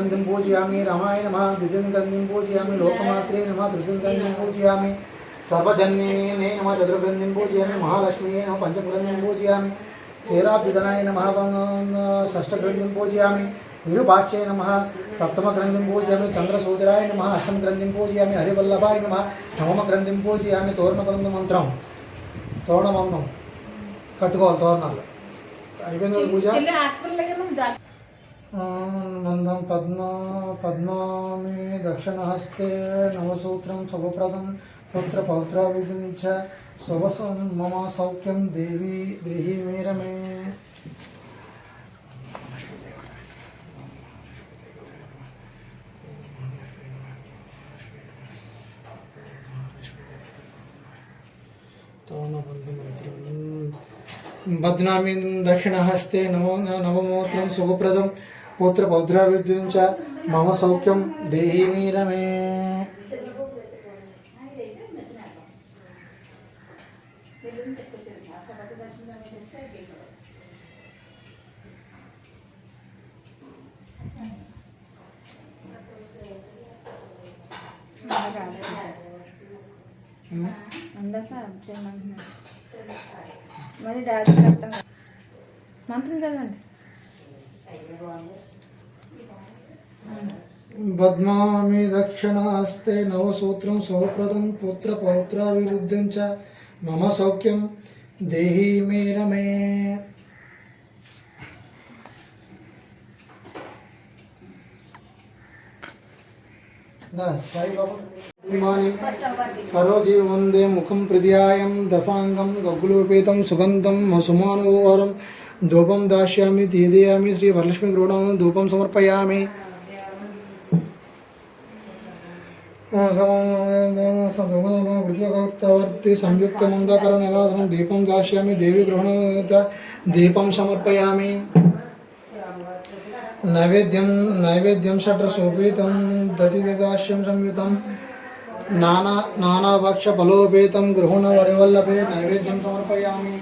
ग्रंथिं पूजयामि रामाय नमः द्वितीयं ग्रंथिं पूजयामि लोकमात्रे नमः तृतीयं ग्रंथिं पूजयामि सर्वजन्ये नमः चतुर्ग्रंथिं पूजयामि महालक्ष्मी नमः पंचमग्रंथिं पूजयामि क्षीराब्धिधनाय नमः षष्ठग्रंथिं पूजयामि विरूपाक्षे नमः सप्तमग्रंथिं पूजयामि चंद्रसूत्राय नमः अष्टमग्रंथिं पूजयामि हरिवल्लभाय नमः नवमग्रंथिं पूजयामि तोरणमन्त्रं तोरणमन्त्रं कట్టుకోవాలి తోరణాలు అయిపోయింది పూజ मंदं पद्मामि दक्षिणहस्ते नवसूत्रं शुभप्रदं पुत्रपौत्राभिवृद्धिं च शुभसं मम सौख्यं देहि मे रमे बध्नामि दक्षिणहस्ते नवमूत्रं शुभप्रदं पुत्रपौत्राभिवृद्धिं च मम सौख्यं देहि मे रमे మరి డాడీ అర్థం మంత్రం చదవండి बध्नामि दक्षिणहस्ते नवसूत्रं शुभप्रदं पुत्रपौत्राभिवृद्धिं च मम सौख्यं देहि मे रमे सरोजीव वंदे मुखं प्रध्यायं दशांगं गग्गुलोपेतं सुगंधं सुमानोहरं धूपं दास्यामि दीदयामि श्री वरलक्ष्मी गृहं धूपं समर्पयामि वृत्तिवर्ति संयुक्त मंदाकर निरासनं दीपं दास्यामि देवी गृहं दीपं समर्पयामि नैवेद्यं षड्रसोपेतं दधिदास्यं संयुतं नानाभक्षफलोपेतं गृहण वरिवल्लभे नैवेद्यं समर्पयामि